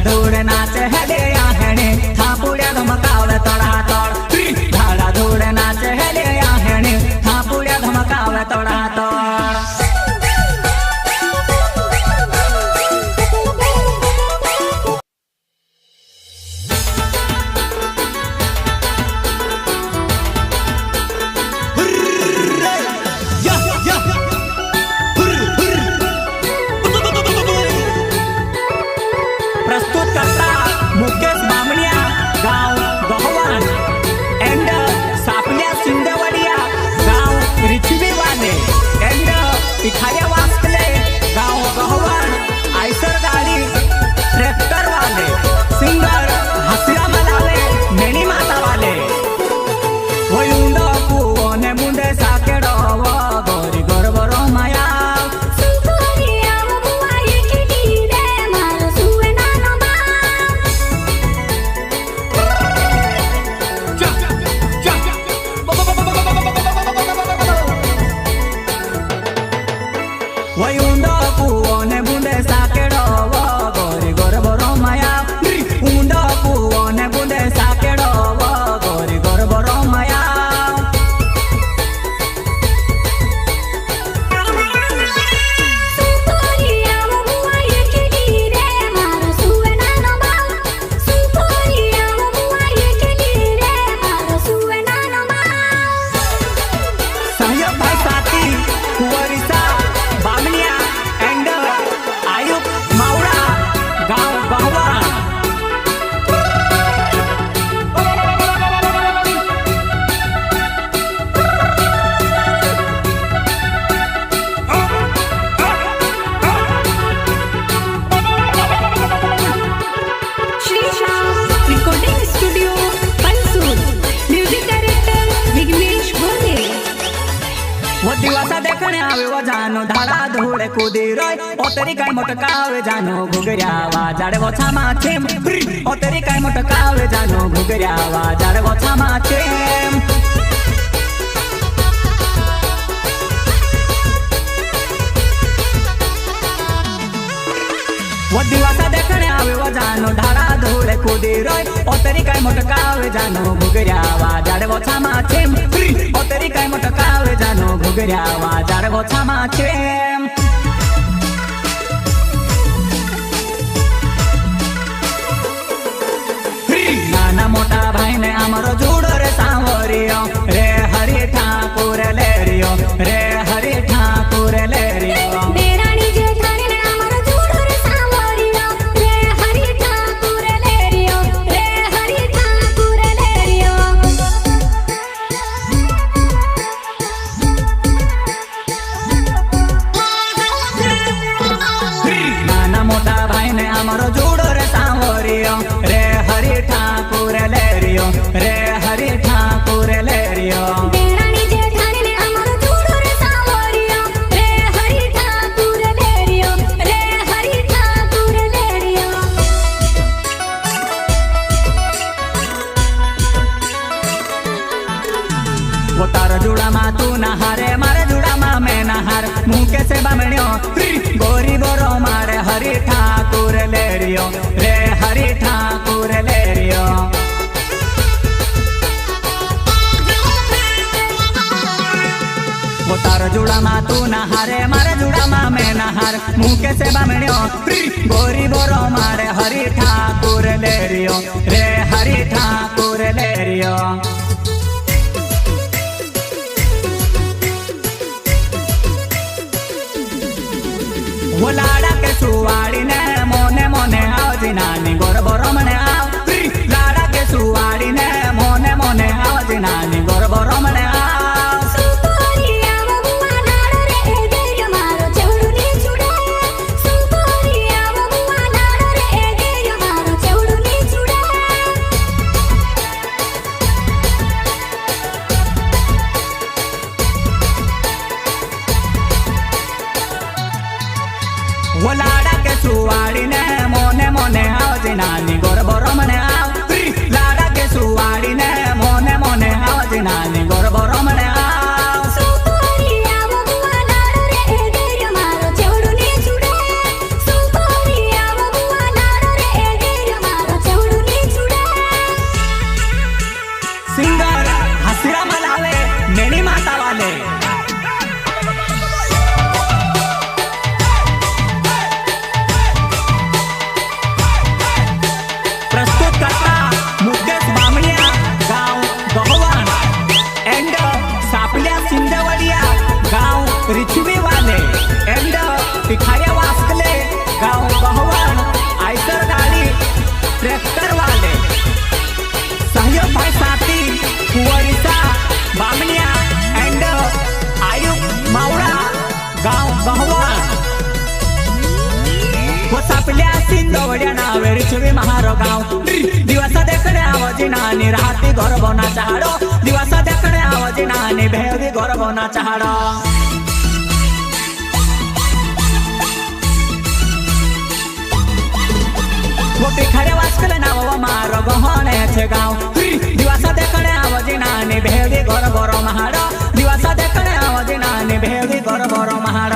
धूड़ नाच हेले आहेणे थापुड्या धमकावे तडातड धाडा धूड़ नाच हेले आहेणे थापुड्या धमकावे तडातड प्रस्तुत करता मुकेश बामणिया गाव गहवान एंड सापल्या सिंदवडिया गाव रिचवीवाले एंड पिखाया वास्कले गाव गहवान आयसर गाडी ट्रॅक्टर वाले सिंगर हसिया मलावे मेणी माता वाले वयुंड पुओने मुंडे साकेडव गोरी गरबर माया वयुंड पुओने मुंडे साकेडव गोरी गरबर माया उंड पुओने मुंडे साकेडव गोरी गरबर माया सहयोग भाई साथी कुंवरिसा बामणिया एंड आयुब मावळा गाव गहवान रिकॉर्डिंग स्टुडिओ पंसूर म्युझिक डायरेक्टर विघ्नेश भोले वो दिवसा देखने आवे वो जानो धाड़ा धूड़े कूदी रोय ओ तेरी काय मोटकावे जानो घुगऱ्या वाजाडे वो छामा छेम ओ तेरी काय मोटकावे जानो घुगऱ्या वाजाडे वो छामा छेम वो दिवसा देखने आवे वो जानो धाड़ा धूड़े कूदी रोय ओ तेरी काय मोटकावे जानो घुगऱ्या वाजाडे वो छामा छेम ओ तेरी काय मोटकावे जानो घुगऱ्या वाजाडे वो छामा छेम नाना मोटा भाई ने अमरो जुड़ो रे सांवरियो रे हरि ठाकुर लेरियो रे हरि ठाकुर लेरियो देराणी जेठाणी ने आम्हाला जोडो रे सांवरियो रे हरी ठाकुर लेरियो रे हरी ठाकुर लेरियो नाना मोटा भाई ने अमरो जुड़ो रे सांवरियो रे हरि ठाकुर लेरियो रे हरि ठाकुर लेरियो देराणी जेठाणी ने आम्हाला जोडो रे सांवरियो रे हरी ठाकुर लेरियो रे हरी ठाकुर लेरियो वो तार जुड़ा मा तू नहारे मारे जुड़ा मा मैं नहार मुके से बामणियो गोरी बोरो मारे हरि ठाकुर लेरियो रे हरि ठाकुर लेरियो वो तार जुड़ा मा तू नहारे मारे जुड़ा मा मैं नहार मुके से बामणियो गोरी बोरो मारे हरि ठाकुर लेरियो रे हरि ठाकुर लेरियो वो लाडा के सुवाड़ी ने मोने मोने आओ जिनानी गोर बोरो मने आओ लाडा के सुवाड़ी ने मोने मोने आओ जिनानी गोर बोरो मने आओ सुपोरिया बबुआ नाडो रे ए देर्य मारो चेवडू नी चुडे सुपोरिया बबुआ नाडो रे ए देर्य मारो चेवडू नी चुडे वो लाडा के सुवाड़ी ने मोने मोने आओ जिनानी गोर बोरो मने आओ लाडा के सुवाड़ी ने मोने मोने आओ जिनानी गोर बोरो मने आओ सुपोरिया बबुआ नाडो रे ए देर्य मारो चेवडू नी चुडे सुपोरिया बबुआ नाडो रे ए देर्य आपल्या सिंदवड्या नावे रिचवी महारो गाव दिवसा देखणे आवाजी नानी राहती घर बोना चाहाडो दिवसा देखणे आवाजी नानी भेवी घर बोना चाहाडो मोठी खरे वाचकल नाव मारो गहणे छे गाव दिवसा देखणे आवाजी नानी भेवी घर बोरो महाडो दिवसा देखणे आवाजी नानी भेवी घर बोरो महाडो